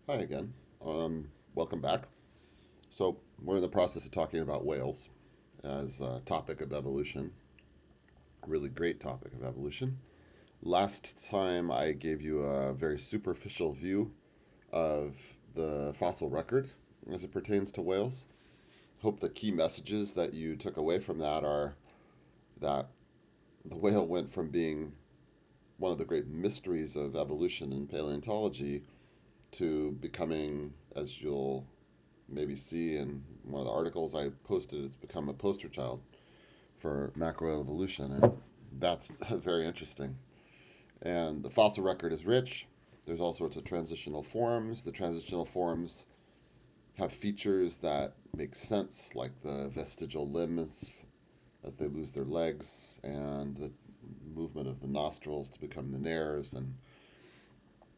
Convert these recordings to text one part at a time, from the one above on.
Hi again. Welcome back. So, we're in the process of talking about whales as a topic of evolution, a really great topic of evolution. Last time I gave you a very superficial view of the fossil record as it pertains to whales. Hope the key messages that you took away from that are that the whale went from being one of the great mysteries of evolution in paleontology to becoming, as you'll maybe see in one of the articles I posted, it's become a poster child for macroevolution, and that's very interesting. And the fossil record is rich. There's all sorts of transitional forms. The transitional forms have features that make sense, like the vestigial limbs as they lose their legs, and the movement of the nostrils to become the nares, and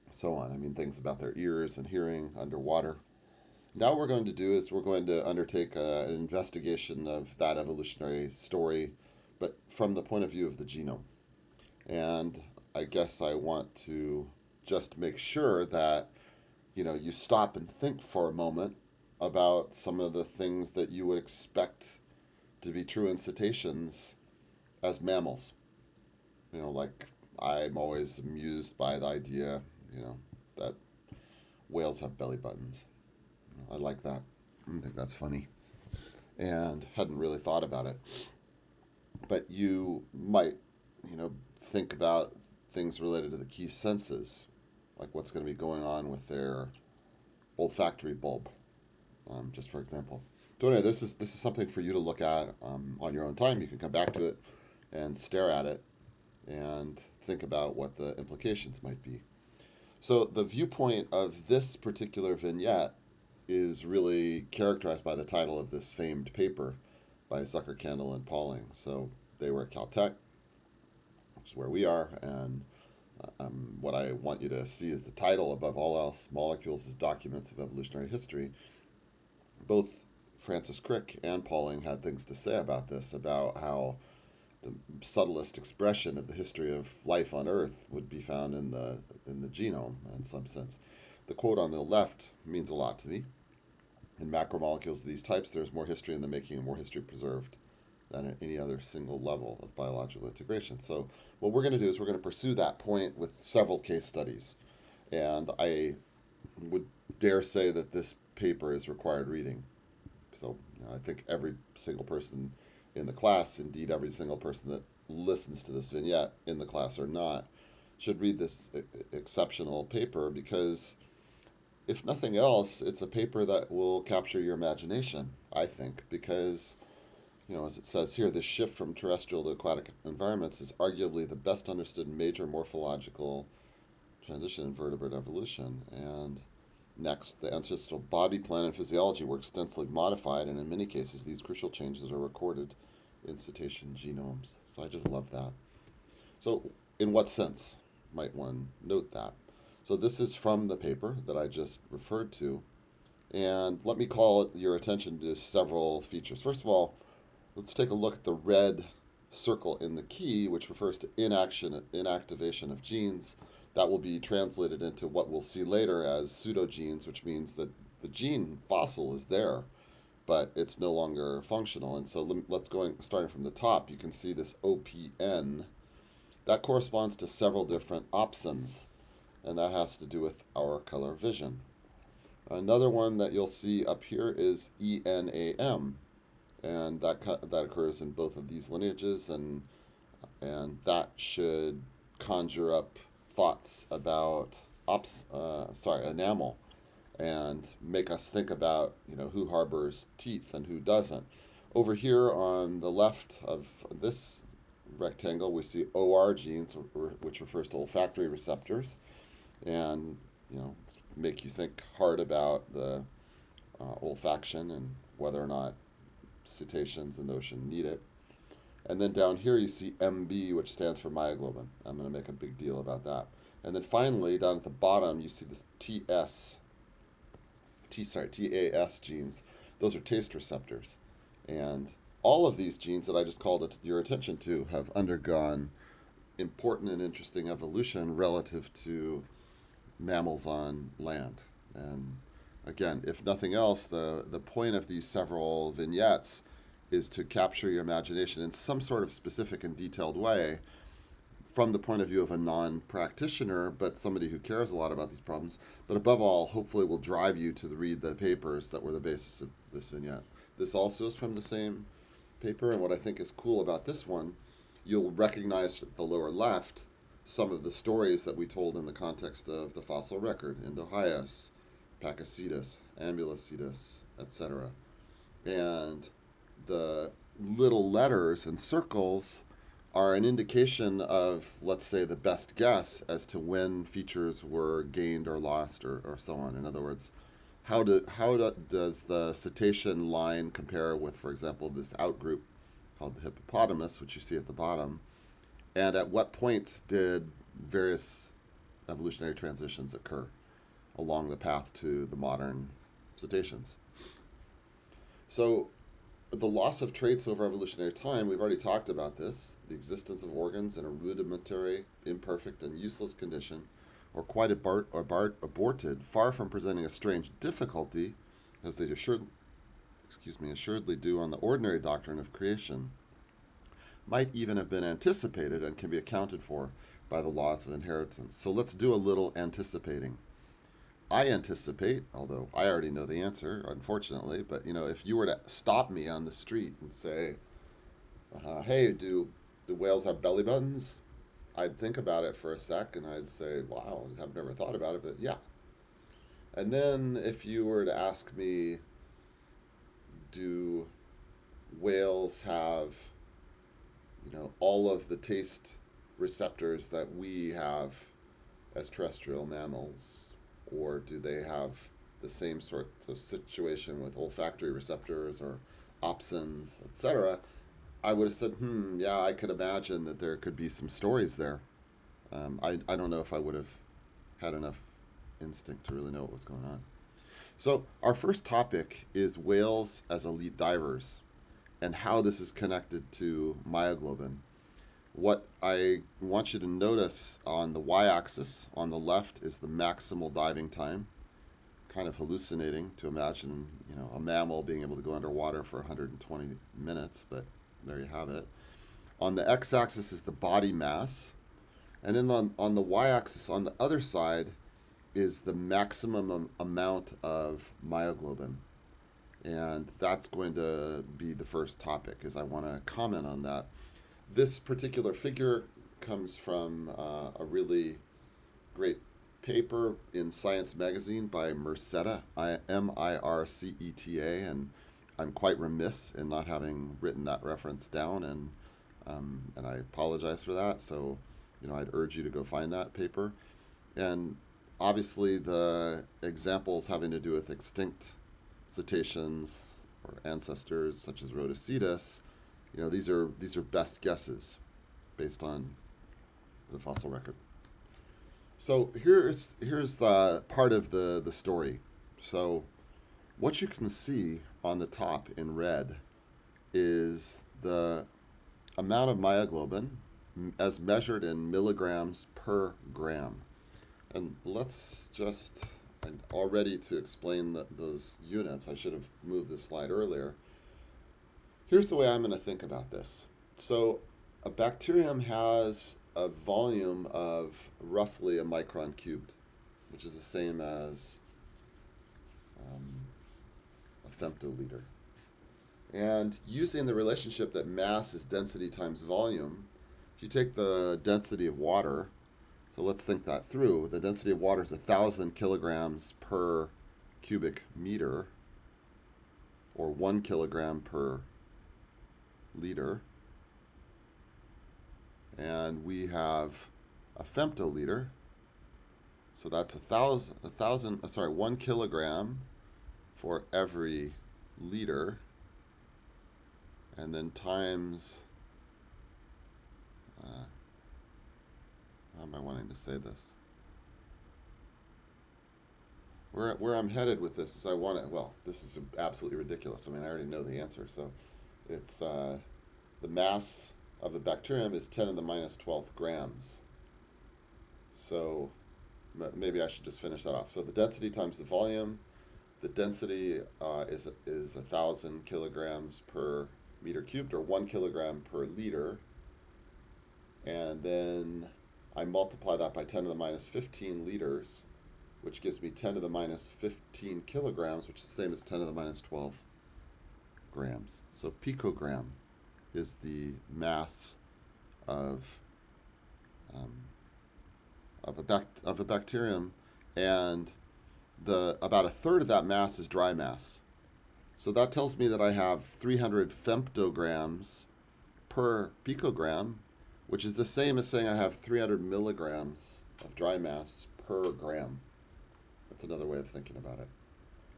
so on. I mean, things about their ears and hearing underwater. Now, what we're going to do is we're going to undertake an investigation of that evolutionary story, but from the point of view of the genome. And I guess I want to just make sure that you stop and think for a moment about some of the things that you would expect to be true in cetaceans as mammals. Like I'm always amused by the idea, that whales have belly buttons. I like that. I think that's funny and hadn't really thought about it. But you might, think about things related to the key senses, like what's going to be going on with their olfactory bulb, just for example. So anyway, this is something for you to look at on your own time. You can come back to it and stare at it and think about what the implications might be. So the viewpoint of this particular vignette is really characterized by the title of this famed paper by Zucker, Kendall, and Pauling. So they were at Caltech, which is where we are, and what I want you to see is the title above all else: Molecules as Documents of Evolutionary History. Both Francis Crick and Pauling had things to say about this, about how the subtlest expression of the history of life on Earth would be found in the genome, in some sense. The quote on the left means a lot to me. In macromolecules of these types, there's more history in the making and more history preserved than at any other single level of biological integration. So, what we're going to do is we're going to pursue that point with several case studies. And I would dare say that this paper is required reading. So, I think every single person in the class, indeed every single person that listens to this vignette in the class or not, should read this exceptional paper because, if nothing else, it's a paper that will capture your imagination, I think, because, as it says here, this shift from terrestrial to aquatic environments is arguably the best understood major morphological transition in vertebrate evolution. And next, the ancestral body plan and physiology were extensively modified, and in many cases, these crucial changes are recorded in cetacean genomes. So I just love that. So, in what sense might one note that? So, this is from the paper that I just referred to, and let me call your attention to several features. First of all, let's take a look at the red circle in the key, which refers to inactivation of genes. That will be translated into what we'll see later as pseudogenes, which means that the gene fossil is there, but it's no longer functional. And so let's go starting from the top. You can see this OPN. That corresponds to several different opsons, and that has to do with our color vision. Another one that you'll see up here is ENAM, and that occurs in both of these lineages, and that should conjure up thoughts about enamel, and make us think about who harbors teeth and who doesn't. Over here on the left of this rectangle, we see OR genes, which refers to olfactory receptors, and make you think hard about the olfaction and whether or not cetaceans in the ocean need it. And then down here you see MB, which stands for myoglobin. I'm going to make a big deal about that. And then finally, down at the bottom, you see this TAS genes. Those are taste receptors. And all of these genes that I just called your attention to have undergone important and interesting evolution relative to mammals on land. And again, if nothing else, the point of these several vignettes is to capture your imagination in some sort of specific and detailed way from the point of view of a non-practitioner, but somebody who cares a lot about these problems. But above all, hopefully will drive you to read the papers that were the basis of this vignette. This also is from the same paper, and what I think is cool about this one, you'll recognize at the lower left some of the stories that we told in the context of the fossil record, Indohyus, Pakicetus, Ambulocetus, etc. And the little letters and circles are an indication of, let's say, the best guess as to when features were gained or lost or so on. In other words, does the cetacean line compare with, for example, this outgroup called the hippopotamus, which you see at the bottom, and at what points did various evolutionary transitions occur along the path to the modern cetaceans? So the loss of traits over evolutionary time, we've already talked about this, the existence of organs in a rudimentary, imperfect, and useless condition, or quite aborted, far from presenting a strange difficulty, as they assuredly do on the ordinary doctrine of creation, might even have been anticipated and can be accounted for by the laws of inheritance. So let's do a little anticipating. I anticipate, although I already know the answer, unfortunately, but if you were to stop me on the street and say, "Hey, do whales have belly buttons?" I'd think about it for a sec and I'd say, "Wow, I've never thought about it, but yeah." And then if you were to ask me, "Do whales have, all of the taste receptors that we have as terrestrial mammals, or do they have the same sort of situation with olfactory receptors or opsins, etc.?" I would have said, yeah, I could imagine that there could be some stories there. I don't know if I would have had enough instinct to really know what was going on. So our first topic is whales as elite divers and how this is connected to myoglobin. What I want you to notice on the y-axis on the left is the maximal diving time. Kind of hallucinating to imagine, a mammal being able to go underwater for 120 minutes, but there you have it. On the x-axis is the body mass, and then on the y-axis on the other side is the maximum amount of myoglobin. And that's going to be the first topic, is I want to comment on that. This particular figure comes from a really great paper in Science Magazine by Mirceta, Mirceta, and I'm quite remiss in not having written that reference down, and I apologize for that. So, I'd urge you to go find that paper. And obviously, the examples having to do with extinct cetaceans or ancestors such as Rhodocetus, these are best guesses based on the fossil record. So here's part of the story. So what you can see on the top in red is the amount of myoglobin as measured in milligrams per gram. And let's just, and already to explain those units, I should have moved this slide earlier. Here's the way I'm going to think about this. So a bacterium has a volume of roughly a micron cubed, which is the same as a femtoliter. And using the relationship that mass is density times volume, if you take the density of water, so let's think that through. The density of water is 1,000 kilograms per cubic meter, or 1 kilogram per liter. And we have a femtoliter, so that's 1 kilogram for every liter, and then times, how am I wanting to say this? Where I'm headed with this is this is absolutely ridiculous. I mean, I already know the answer. So it's the mass of a bacterium is 10 to the minus 12th grams. So maybe I should just finish that off. So the density times the volume. The density is 1,000 kilograms per meter cubed, or 1 kilogram per liter. And then I multiply that by 10 to the minus 15 liters, which gives me 10 to the minus 15 kilograms, which is the same as 10 to the minus 12 grams. So picogram is the mass of a bacterium, and about a third of that mass is dry mass. So that tells me that I have 300 femtograms per picogram, which is the same as saying I have 300 milligrams of dry mass per gram. That's another way of thinking about it.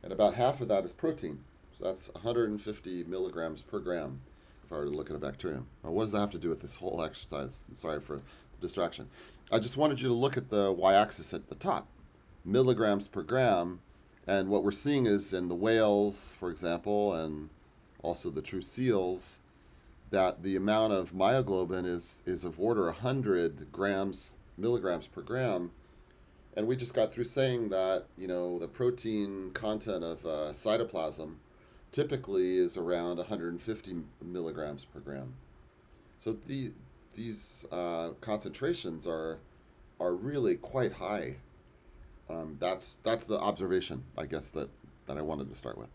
And about half of that is protein. So that's 150 milligrams per gram if I were to look at a bacterium. Now, what does that have to do with this whole exercise? Sorry for the distraction. I just wanted you to look at the y-axis at the top, milligrams per gram. And what we're seeing is in the whales, for example, and also the true seals, that the amount of myoglobin is of order 100 milligrams per gram. And we just got through saying that, the protein content of cytoplasm typically is around 150 milligrams per gram. So these concentrations are really quite high. That's the observation, I guess, that I wanted to start with.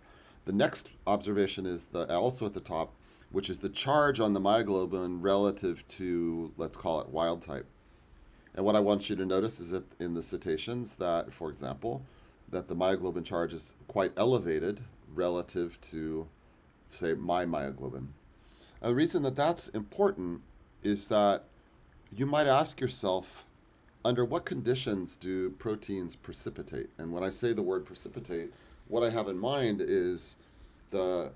The next observation is also at the top, which is the charge on the myoglobin relative to, let's call it, wild type. And what I want you to notice is that in the cetaceans that, for example, that the myoglobin charge is quite elevated relative to, say, my myoglobin. And the reason that that's important is that you might ask yourself, under what conditions do proteins precipitate? And when I say the word precipitate, what I have in mind is the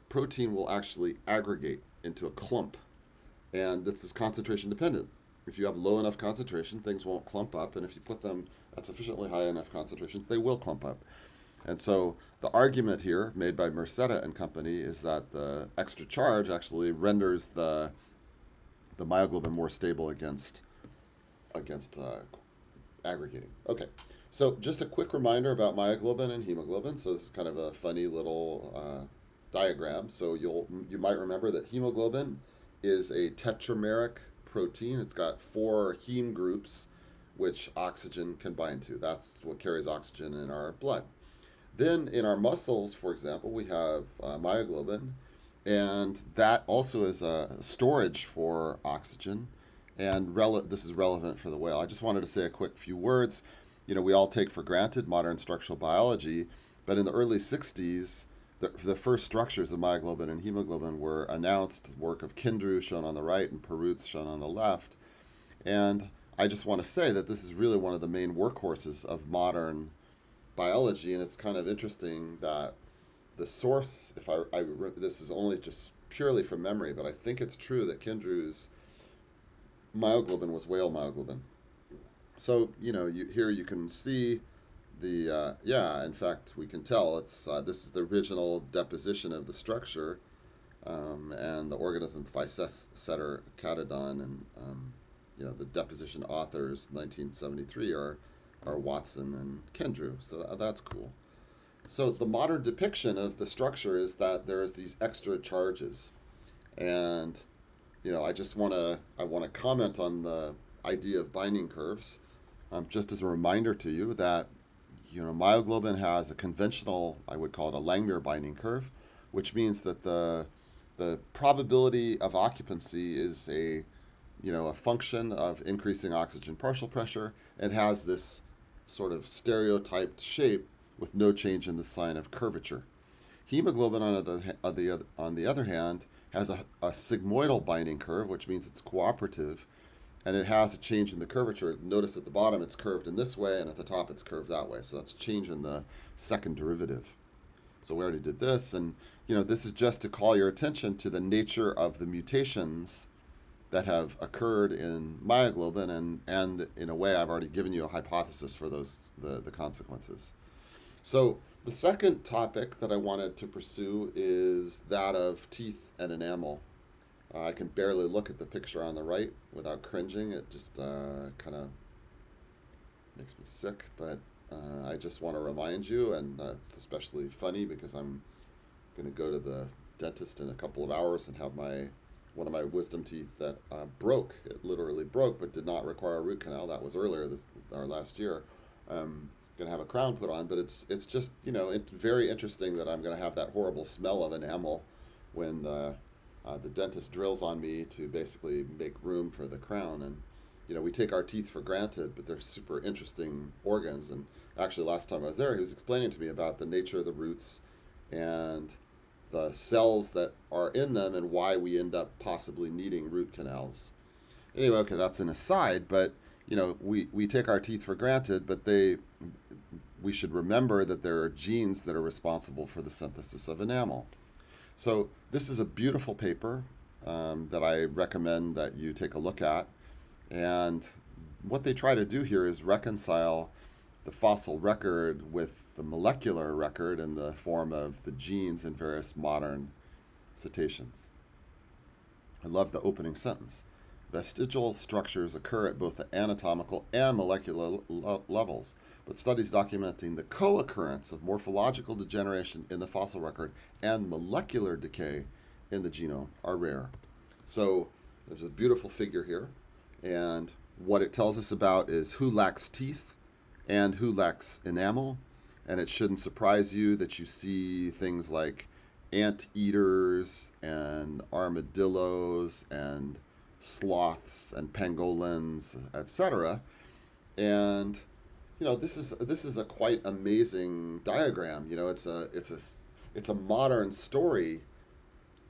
protein will actually aggregate into a clump. And this is concentration dependent. If you have low enough concentration, things won't clump up. And if you put them at sufficiently high enough concentrations, they will clump up. And so the argument here made by Merceda and company is that the extra charge actually renders the myoglobin more stable against aggregating. Okay, so just a quick reminder about myoglobin and hemoglobin. So this is kind of a funny little diagram. So you might remember that hemoglobin is a tetrameric protein. It's got 4 heme groups which oxygen can bind to. That's what carries oxygen in our blood. Then in our muscles, for example, we have myoglobin, and that also is a storage for oxygen. And this is relevant for the whale. I just wanted to say a quick few words. We all take for granted modern structural biology, but in the early 60s, the first structures of myoglobin and hemoglobin were announced, work of Kindrew shown on the right and Perutz shown on the left. And I just want to say that this is really one of the main workhorses of modern biology, and it's kind of interesting that the source, this is only just purely from memory, but I think it's true that Kindrew's myoglobin was whale myoglobin. So, here you can see in fact, we can tell it's this is the original deposition of the structure, and the organism Physeter catodon, and the deposition authors 1973 are Watson and Kendrew. So that's cool. So the modern depiction of the structure is that there's these extra charges, and I want to comment on the idea of binding curves, just as a reminder to you that myoglobin has a conventional, I would call it a Langmuir binding curve, which means that the probability of occupancy is a function of increasing oxygen partial pressure. It has this sort of stereotyped shape with no change in the sign of curvature. Hemoglobin, on the other hand, has a sigmoidal binding curve, which means it's cooperative, and it has a change in the curvature. Notice at the bottom it's curved in this way, and at the top it's curved that way. So that's a change in the second derivative. So we already did this, and this is just to call your attention to the nature of the mutations that have occurred in myoglobin, and in a way I've already given you a hypothesis for those the consequences. So the second topic that I wanted to pursue is that of teeth and enamel. I can barely look at the picture on the right without cringing. It just kind of makes me sick, but I just want to remind you, and it's especially funny because I'm going to go to the dentist in a couple of hours and have one of my wisdom teeth that broke. It literally broke, but did not require a root canal. That was earlier or last year. Going to have a crown put on, but it's just it's very interesting that I'm going to have that horrible smell of enamel when the dentist drills on me to basically make room for the crown. And we take our teeth for granted, but they're super interesting organs. And actually, last time I was there, he was explaining to me about the nature of the roots and the cells that are in them and why we end up possibly needing root canals. Anyway, okay, that's an aside, but we take our teeth for granted, but we should remember that there are genes that are responsible for the synthesis of enamel. So this is a beautiful paper that I recommend that you take a look at. And what they try to do here is reconcile the fossil record with the molecular record in the form of the genes in various modern cetaceans. I love the opening sentence. Vestigial structures occur at both the anatomical and molecular levels, but studies documenting the co-occurrence of morphological degeneration in the fossil record and molecular decay in the genome are rare. So there's a beautiful figure here, and what it tells us about is who lacks teeth and who lacks enamel, and it shouldn't surprise you that you see things like anteaters and armadillos and sloths and pangolins, etc. And this is a quite amazing diagram. It's a modern story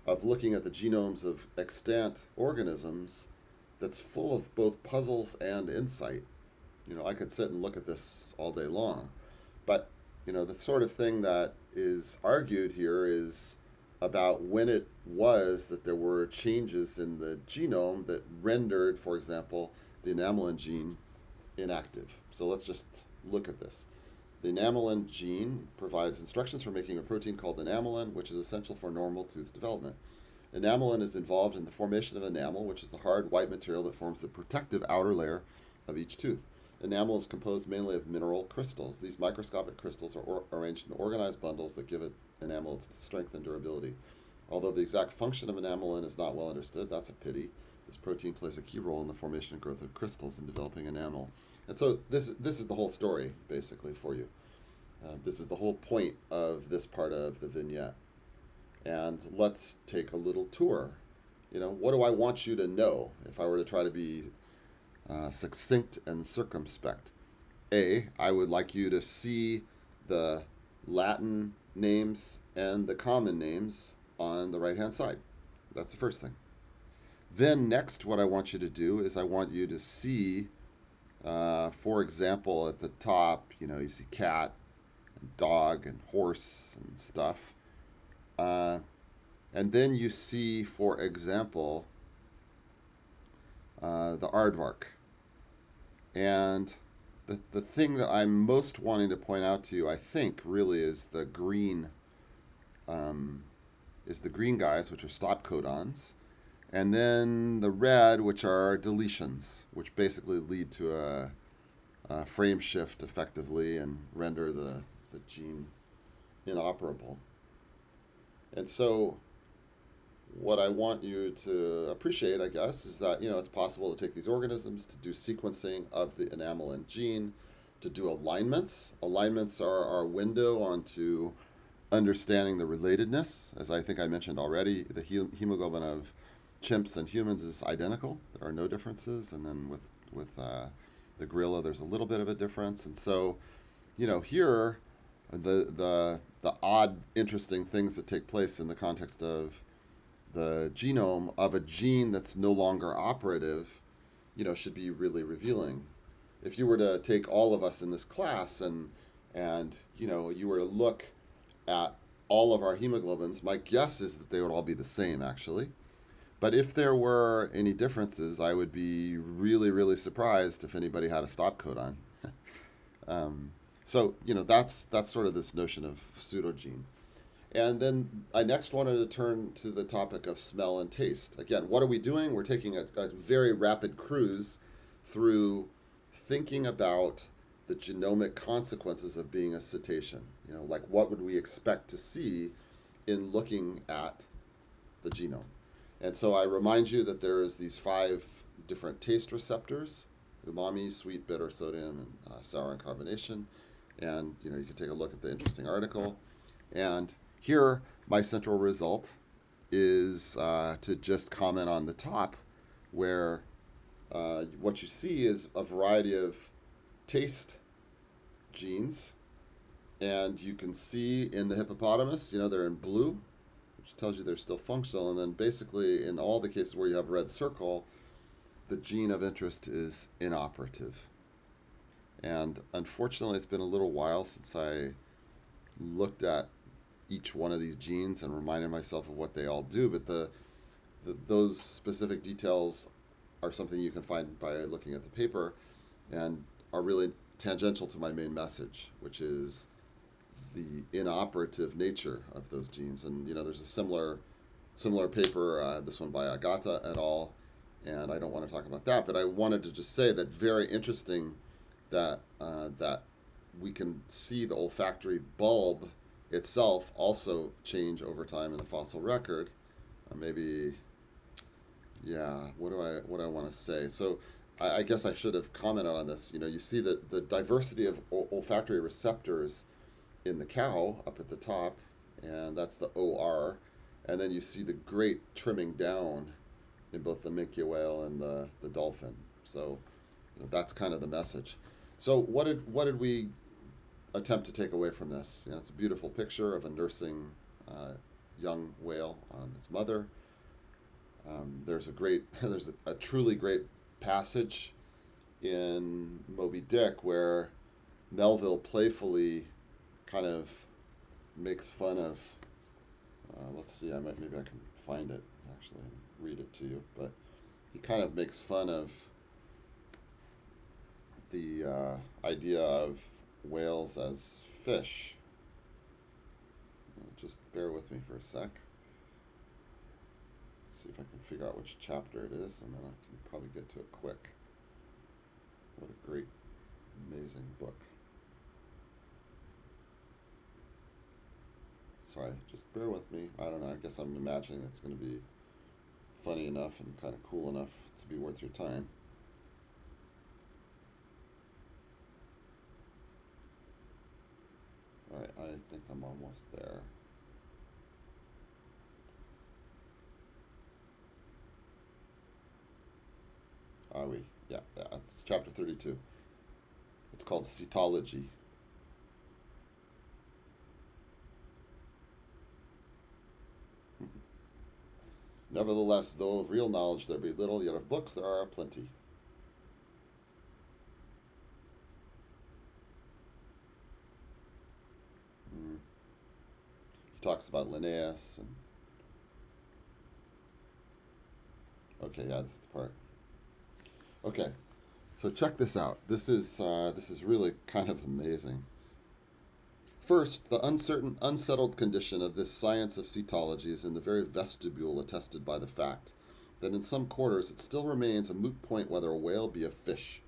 of looking at the genomes of extant organisms that's full of both puzzles and insight. I could sit and look at this all day long, but the sort of thing that is argued here is about when it was that there were changes in the genome that rendered, for example, the enamelin gene inactive. So let's just look at this. The enamelin gene provides instructions for making a protein called enamelin, which is essential for normal tooth development. Enamelin is involved in the formation of enamel, which is the hard white material that forms the protective outer layer of each tooth. Enamel is composed mainly of mineral crystals. These microscopic crystals are arranged in organized bundles that give enamel its strength and durability. Although the exact function of enamelin is not well understood, that's a pity. This protein plays a key role in the formation and growth of crystals and developing enamel. And so this is the whole story, basically, for you. This is the whole point of this part of the vignette. And let's take a little tour. What do I want you to know if I were to try to be succinct and circumspect? I would like you to see the Latin names and the common names on the right-hand side. That's the first thing. Then next, what I want you to do is I want you to see, for example, at the top, you see cat and dog and horse and stuff. And then you see, for example, the aardvark. And the thing that I'm most wanting to point out to you, I think, really is the green guys, which are stop codons, and then the red, which are deletions, which basically lead to a frame shift effectively and render the gene inoperable. And so what I want you to appreciate, I guess, is that, it's possible to take these organisms to do sequencing of the enamelin gene, to do alignments. Alignments are our window onto understanding the relatedness. As I think I mentioned already, the hemoglobin of chimps and humans is identical. There are no differences. And then with the gorilla, there's a little bit of a difference. And so, here, the odd, interesting things that take place in the context of the genome of a gene that's no longer operative, should be really revealing. If you were to take all of us in this class and you were to look at all of our hemoglobins, my guess is that they would all be the same, actually. But if there were any differences, I would be really, really surprised if anybody had a stop codon. So that's sort of this notion of pseudogene. And then I next wanted to turn to the topic of smell and taste. Again, what are we doing? We're taking a very rapid cruise through thinking about the genomic consequences of being a cetacean. Like what would we expect to see in looking at the genome? And so I remind you that there is these 5 different taste receptors: umami, sweet, bitter, sodium, and sour, and carbonation. And you can take a look at the interesting article. And here, my central result is to just comment on the top, where what you see is a variety of taste genes. And you can see in the hippopotamus, they're in blue, which tells you they're still functional. And then basically in all the cases where you have a red circle, the gene of interest is inoperative. And unfortunately, it's been a little while since I looked at each one of these genes and reminded myself of what they all do. But those specific details are something you can find by looking at the paper, and are really tangential to my main message, which is the inoperative nature of those genes. And there's a similar paper, this one by Agata et al., and I don't want to talk about that, but I wanted to just say that very interesting that we can see the olfactory bulb itself also change over time in the fossil record. Maybe, yeah. What do I want to say? So I guess I should have commented on this. You see the diversity of olfactory receptors in the cow up at the top, and that's the OR, and then you see the great trimming down in both the minke whale and the dolphin. So that's kind of the message. So what did we attempt to take away from this? It's a beautiful picture of a nursing young whale on its mother. There's a truly great passage in Moby Dick where Melville playfully kind of makes fun of. Let's see, maybe I can find it actually and read it to you. But he kind of makes fun of the idea of whales as fish. Just bear with me for a sec. See if I can figure out which chapter it is, and then I can probably get to it quick. What a great, amazing book. Sorry, just bear with me. I don't know, I guess I'm imagining it's going to be funny enough and kind of cool enough to be worth your time. Alright, I think I'm almost there. Are we? Yeah, it's chapter 32. It's called Cetology. Nevertheless, though of real knowledge there be little, yet of books there are plenty. He talks about Linnaeus and. Okay, yeah, this is the part. Okay, so check this out. This is really kind of amazing. First, the uncertain, unsettled condition of this science of cetology is in the very vestibule attested by the fact that in some quarters it still remains a moot point whether a whale be a fish.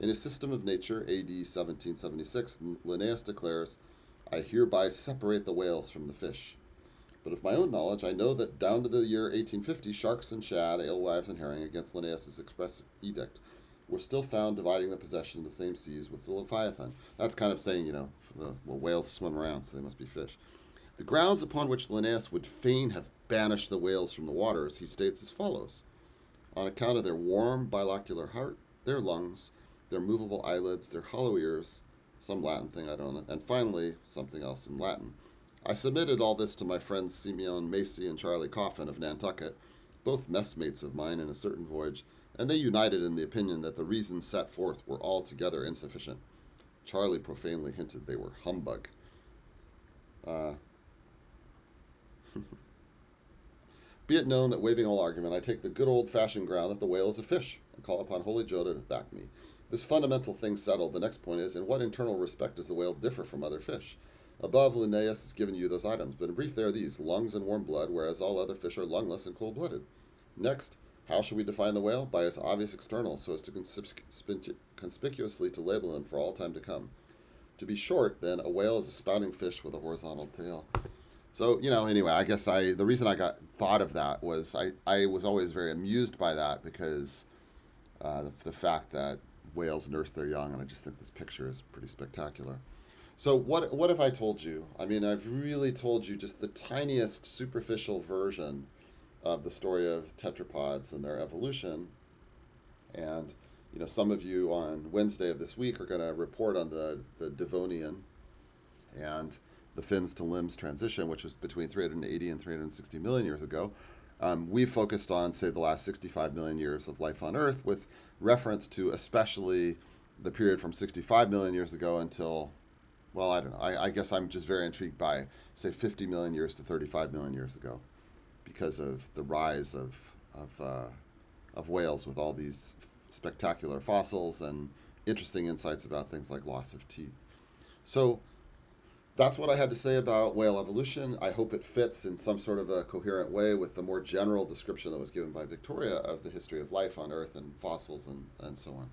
In his System of Nature, AD 1776, Linnaeus declares, "I hereby separate the whales from the fish. But of my own knowledge, I know that down to the year 1850, sharks and shad, alewives and herring, against Linnaeus' express edict, were still found dividing the possession of the same seas with the Leviathan." That's kind of saying, whales swim around, so they must be fish. The grounds upon which Linnaeus would fain have banished the whales from the waters, he states as follows: on account of their warm bilocular heart, their lungs, their movable eyelids, their hollow ears, some Latin thing, I don't know, and finally, something else in Latin. I submitted all this to my friends Simeon Macy and Charlie Coffin of Nantucket, both messmates of mine in a certain voyage, and they united in the opinion that the reasons set forth were altogether insufficient. Charlie profanely hinted they were humbug. Be it known that, waiving all argument, I take the good old-fashioned ground that the whale is a fish, and call upon Holy Joe to back me. This fundamental thing settled, the next point is, in what internal respect does the whale differ from other fish? Above, Linnaeus has given you those items, but in brief they are these: lungs and warm blood, whereas all other fish are lungless and cold-blooded. Next, How should we define the whale? By its obvious externals, so as to conspicuously to label them for all time to come. To be short, then, a whale is a spouting fish with a horizontal tail. So, anyway, I guess the reason I got thought of that was I was always very amused by that because the fact that whales nurse their young, and I just think this picture is pretty spectacular. So what have I told you? I mean, I've really told you just the tiniest superficial version of the story of tetrapods and their evolution. And some of you on Wednesday of this week are going to report on the Devonian and the fins to limbs transition, which was between 380 and 360 million years ago. We've focused on, say, the last 65 million years of life on Earth, with reference to especially the period from 65 million years ago until, well, I don't know. I guess I'm just very intrigued by, say, 50 million years to 35 million years ago, because of the rise of whales with all these spectacular fossils and interesting insights about things like loss of teeth. So that's what I had to say about whale evolution. I hope it fits in some sort of a coherent way with the more general description that was given by Victoria of the history of life on Earth and fossils and so on.